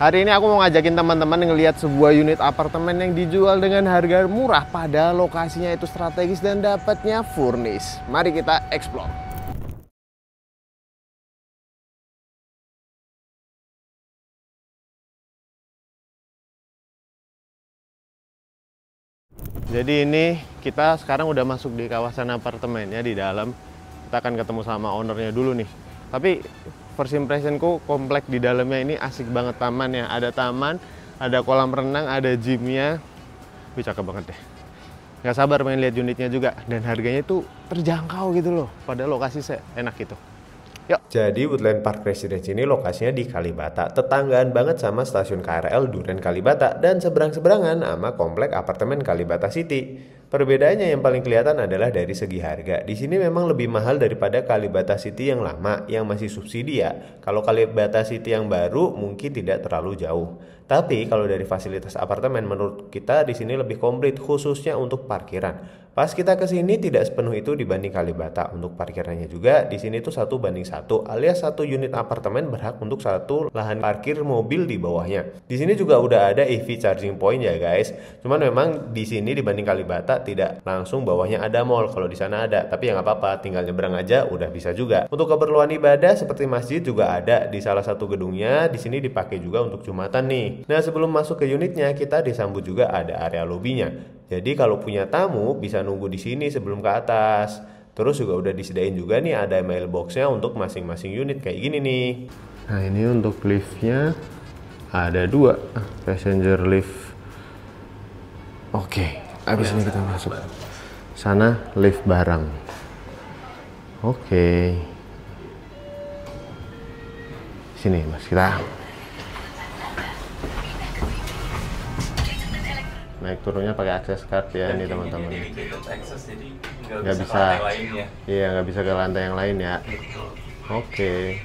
Hari ini aku mau ngajakin teman-teman ngelihat sebuah unit apartemen yang dijual dengan harga murah pada lokasinya itu strategis dan dapatnya furnish. Mari kita explore. Jadi ini kita sekarang udah masuk di kawasan apartemennya di dalam. Kita akan ketemu sama ownernya dulu nih. Tapi first impressionku komplek di dalamnya ini asik banget tamannya. Ada taman, ada kolam renang, ada gymnya. Wih, cakep banget deh. Gak sabar pengen lihat unitnya juga. Dan harganya itu terjangkau gitu loh. Pada lokasi enak gitu. Yuk. Jadi Woodland Park Residence ini lokasinya di Kalibata, tetanggaan banget sama stasiun KRL Duren Kalibata dan seberang-seberangan sama komplek apartemen Kalibata City. Perbedaannya yang paling kelihatan adalah dari segi harga. Di sini memang lebih mahal daripada Kalibata City yang lama, yang masih subsidi ya. Kalau Kalibata City yang baru mungkin tidak terlalu jauh. Tapi kalau dari fasilitas apartemen menurut kita di sini lebih komplit khususnya untuk parkiran. Pas kita ke sini tidak sepenuh itu dibanding Kalibata. Untuk parkirannya juga di sini tuh 1:1 alias satu unit apartemen berhak untuk satu lahan parkir mobil di bawahnya. Di sini juga udah ada EV charging point ya guys. Cuman memang di sini dibanding Kalibata tidak langsung bawahnya ada mall. Kalau di sana ada, tapi ya nggak apa-apa, tinggal nyebrang aja udah bisa juga. Untuk keperluan ibadah seperti masjid juga ada di salah satu gedungnya. Di sini dipakai juga untuk Jumatan nih. Nah, sebelum masuk ke unitnya kita disambut juga ada area lobinya. Jadi kalau punya tamu bisa nunggu di sini sebelum ke atas. Terus juga udah disediain juga nih ada mailboxnya untuk masing-masing unit kayak gini nih. Nah, ini untuk liftnya ada 2 passenger lift. Oke, habis ini kita masuk. Sana lift barang. Oke. Sini Mas, kita naik turunnya pakai akses card ya ini teman-teman. Nggak bisa, iya nggak bisa ke lantai yang lain ya. Oke.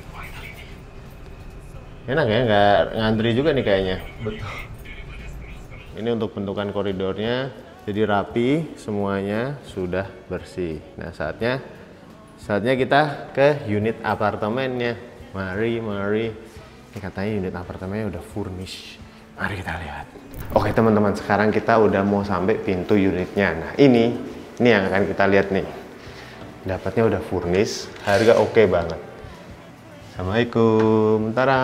Enak ya, nggak ngantri juga nih kayaknya. Betul. Ini untuk bentukan koridornya, jadi rapi, semuanya sudah bersih. Nah saatnya kita ke unit apartemennya. Mari. Ini katanya unit apartemennya udah furnish. Mari kita lihat. Oke teman-teman, sekarang kita udah mau sampai pintu unitnya. Nah ini yang akan kita lihat nih. Dapatnya udah furnish, harga oke banget. Assalamualaikum, tara.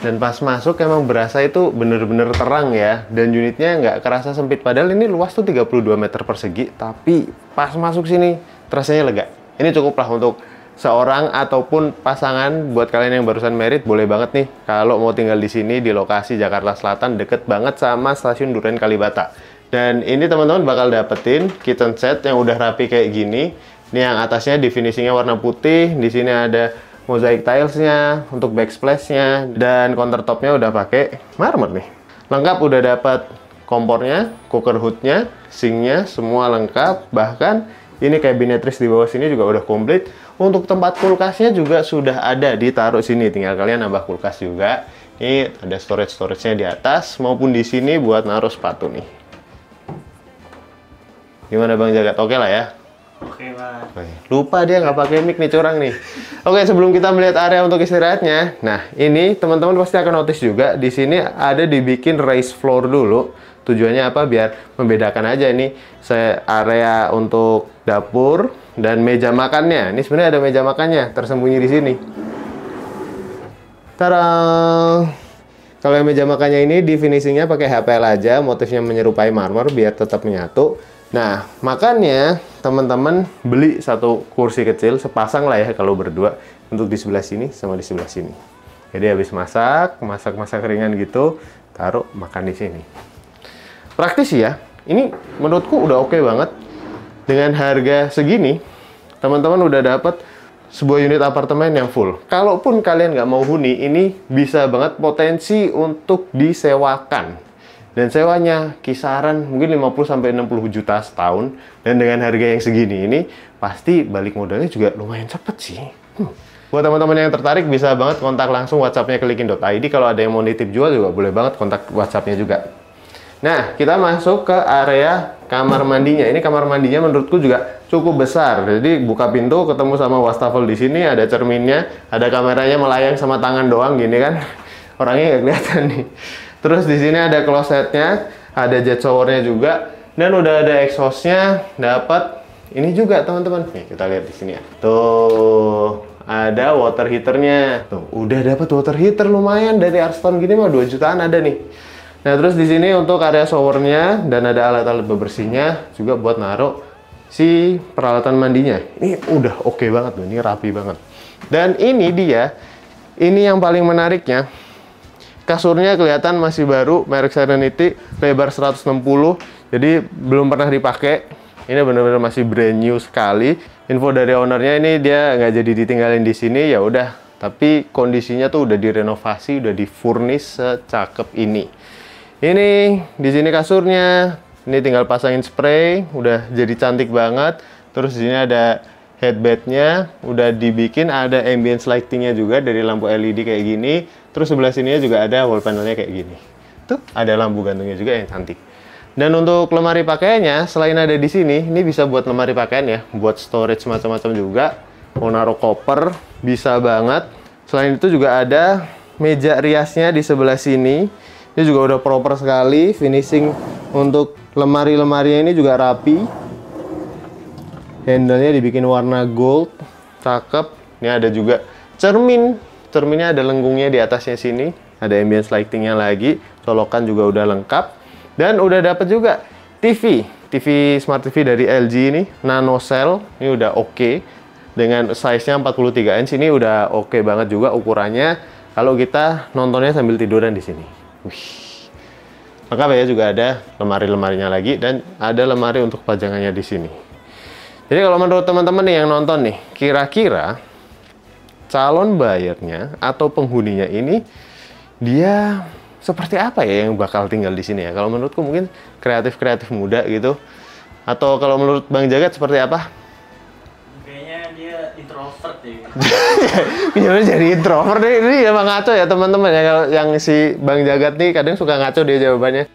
Dan pas masuk emang berasa itu bener-bener terang ya. Dan unitnya nggak kerasa sempit. Padahal ini luas tuh 32 meter persegi. Tapi pas masuk sini terasanya lega. Ini cukuplah untuk seorang ataupun pasangan. Buat kalian yang barusan married boleh banget nih kalau mau tinggal di sini di lokasi Jakarta Selatan, deket banget sama stasiun Duren Kalibata. Dan ini teman-teman bakal dapetin kitchen set yang udah rapi kayak gini. Ini yang atasnya di finishingnya warna putih. Di sini ada mosaic tilesnya untuk backsplash-nya, dan countertopnya udah pakai marmer nih. Lengkap, udah dapat kompornya, cooker hood-nya, sinknya, semua lengkap. Bahkan ini cabinetries di bawah sini juga udah komplit. Untuk tempat kulkasnya juga sudah ada ditaruh sini, tinggal kalian nambah kulkas juga. Ini ada storage-nya di atas maupun di sini buat naruh sepatu nih. Gimana Bang Jagat? Oke lah ya? Oke, Mas. Lupa dia nggak pakai mic nih, curang nih. Oke, sebelum kita melihat area untuk istirahatnya, nah ini teman-teman pasti akan notice juga di sini ada dibikin raised floor dulu. Tujuannya apa? Biar membedakan aja nih area untuk dapur dan meja makannya. Ini sebenarnya ada meja makannya tersembunyi di sini. Tada! Kalau yang meja makannya ini di finishingnya pakai HPL aja, motifnya menyerupai marmer biar tetap menyatu. Nah, makannya teman-teman beli satu kursi kecil, sepasang lah ya kalau berdua, untuk di sebelah sini sama di sebelah sini. Jadi habis masak ringan gitu, taruh makan di sini. Praktis ya. Ini menurutku udah oke banget. Dengan harga segini, teman-teman udah dapat sebuah unit apartemen yang full. Kalaupun kalian nggak mau huni, ini bisa banget potensi untuk disewakan. Dan sewanya kisaran mungkin 50-60 juta setahun. Dan dengan harga yang segini ini, pasti balik modalnya juga lumayan cepet sih. Buat teman-teman yang tertarik, bisa banget kontak langsung WhatsApp-nya kelikin.id. Kalau ada yang mau nitip jual juga boleh banget kontak WhatsApp-nya juga. Nah, kita masuk ke area kamar mandinya. Ini kamar mandinya menurutku juga cukup besar. Jadi buka pintu ketemu sama wastafel di sini, ada cerminnya, ada kameranya melayang sama tangan doang gini kan. orangnya nggak kelihatan nih. Terus di sini ada klosetnya, ada jet showernya juga, dan udah ada exhaustnya, dapat ini juga teman-teman. Nih kita lihat di sini ya. Tuh ada water heaternya. Tuh udah dapat water heater lumayan dari Arston gini mah 2 jutaan ada nih. Nah terus di sini untuk area showernya dan ada alat-alat bebersihnya juga buat naruh si peralatan mandinya. Ini udah oke banget tuh, ini rapi banget. Dan ini dia, ini yang paling menariknya. Kasurnya kelihatan masih baru, merek Serenity, lebar 160, jadi belum pernah dipakai. Ini benar-benar masih brand new sekali. Info dari ownernya ini dia nggak jadi ditinggalin di sini, ya udah. Tapi kondisinya tuh udah direnovasi, udah difurnish secakep ini. Ini di sini kasurnya, ini tinggal pasangin spray, udah jadi cantik banget. Terus di sini ada headbednya, udah dibikin, ada ambience lightingnya juga dari lampu LED kayak gini. Terus sebelah sininya juga ada wall panelnya kayak gini. Tuh ada lampu gantungnya juga yang cantik. Dan untuk lemari pakaiannya, selain ada di sini, ini bisa buat lemari pakaian ya, buat storage macam-macam juga. Mau naruh koper, bisa banget. Selain itu juga ada meja riasnya di sebelah sini. Ini juga udah proper sekali, finishing untuk lemari-lemarinya ini juga rapi. Handle-nya dibikin warna gold, cakep. Ini ada juga cermin. Cerminnya ada lenggungnya di atasnya sini. Ada ambience lightingnya lagi. Colokan juga udah lengkap. Dan udah dapat juga TV. TV Smart TV dari LG ini, nano cell. Ini udah oke. Dengan size-nya 43 inch ini udah oke banget juga ukurannya. Kalau kita nontonnya sambil tiduran di sini. Wih. Lengkap ya, juga ada lemari-lemarinya lagi. Dan ada lemari untuk pajangannya di sini. Jadi kalau menurut teman-teman nih yang nonton nih, kira-kira calon buyernya atau penghuninya ini dia seperti apa ya yang bakal tinggal di sini ya? Kalau menurutku mungkin kreatif-kreatif muda gitu. Atau kalau menurut Bang Jagat seperti apa? Kayaknya dia introvert ya. Gimana jadi introvert nih? Ini emang ngaco ya teman-teman ya. Kalau yang si Bang Jagat nih kadang suka ngaco dia jawabannya.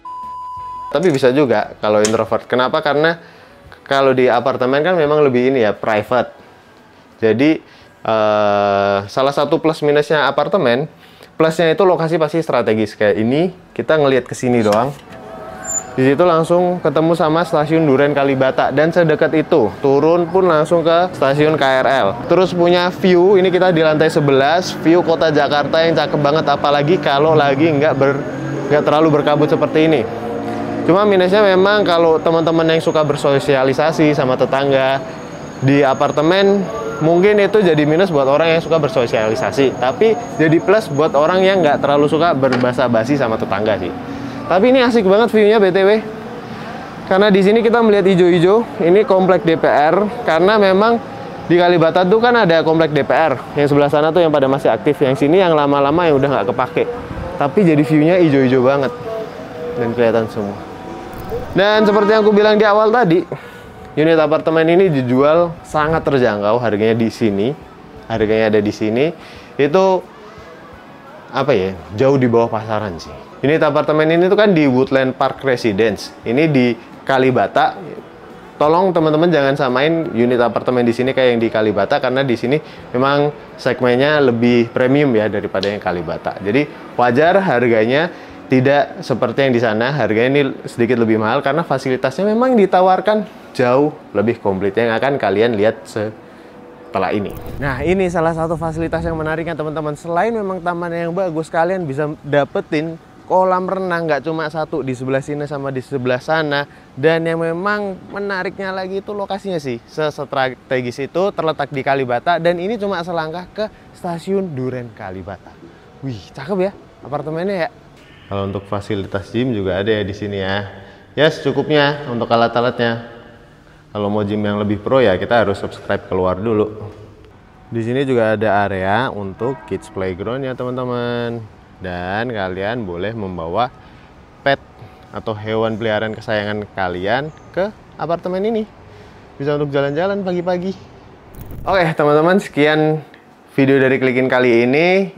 Tapi bisa juga kalau introvert. Kenapa? Karena kalau di apartemen kan memang lebih ini ya, private. Jadi salah satu plus minusnya apartemen, plusnya itu lokasi pasti strategis. Kayak ini, kita ngelihat ke sini doang. Di situ langsung ketemu sama stasiun Duren Kalibata. Dan sedekat itu, turun pun langsung ke stasiun KRL. Terus punya view, ini kita di lantai 11, view kota Jakarta yang cakep banget. Apalagi kalau lagi nggak terlalu berkabut seperti ini. Cuma minusnya memang kalau teman-teman yang suka bersosialisasi sama tetangga di apartemen, mungkin itu jadi minus buat orang yang suka bersosialisasi. Tapi jadi plus buat orang yang nggak terlalu suka berbasa-basi sama tetangga sih. Tapi ini asik banget view-nya BTW. Karena di sini kita melihat hijau-hijau, ini komplek DPR. Karena memang di Kalibata tuh kan ada komplek DPR. Yang sebelah sana tuh yang pada masih aktif. Yang sini yang lama-lama yang udah nggak kepake. Tapi jadi view-nya hijau-hijau banget. Dan kelihatan semua. Dan seperti yang aku bilang di awal tadi, unit apartemen ini dijual sangat terjangkau, harganya di sini. Harganya ada di sini. Itu apa ya? Jauh di bawah pasaran sih. Unit apartemen ini tuh kan di Woodland Park Residence. Ini di Kalibata. Tolong teman-teman jangan samain unit apartemen di sini kayak yang di Kalibata, karena di sini memang segmennya lebih premium ya daripada yang Kalibata. Jadi wajar harganya tidak seperti yang di sana. Harganya ini sedikit lebih mahal karena fasilitasnya memang ditawarkan jauh lebih komplit yang akan kalian lihat setelah ini. Nah, ini salah satu fasilitas yang menariknya teman-teman. Selain memang taman yang bagus, kalian bisa dapetin kolam renang nggak cuma satu di sebelah sini sama di sebelah sana. Dan yang memang menariknya lagi itu lokasinya sih. Sestrategis itu, terletak di Kalibata, dan ini cuma selangkah ke stasiun Duren Kalibata. Wih, cakep ya apartemennya ya. Kalau untuk fasilitas gym juga ada ya di sini ya. Ya secukupnya untuk alat-alatnya. Kalau mau gym yang lebih pro ya kita harus subscribe keluar dulu. Di sini juga ada area untuk kids playground ya teman-teman. Dan kalian boleh membawa pet atau hewan peliharaan kesayangan kalian ke apartemen ini. Bisa untuk jalan-jalan pagi-pagi. Oke teman-teman, sekian video dari Klikin kali ini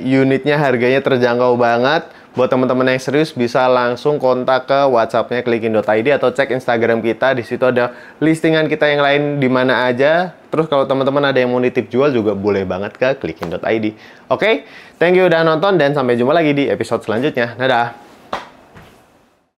unitnya harganya terjangkau banget. Buat teman-teman yang serius bisa langsung kontak ke WhatsApp-nya klikin.id atau cek Instagram kita. Di situ ada listingan kita yang lain di mana aja. Terus kalau teman-teman ada yang mau nitip jual juga boleh banget ke klikin.id. Oke, thank you udah nonton dan sampai jumpa lagi di episode selanjutnya. Dadah.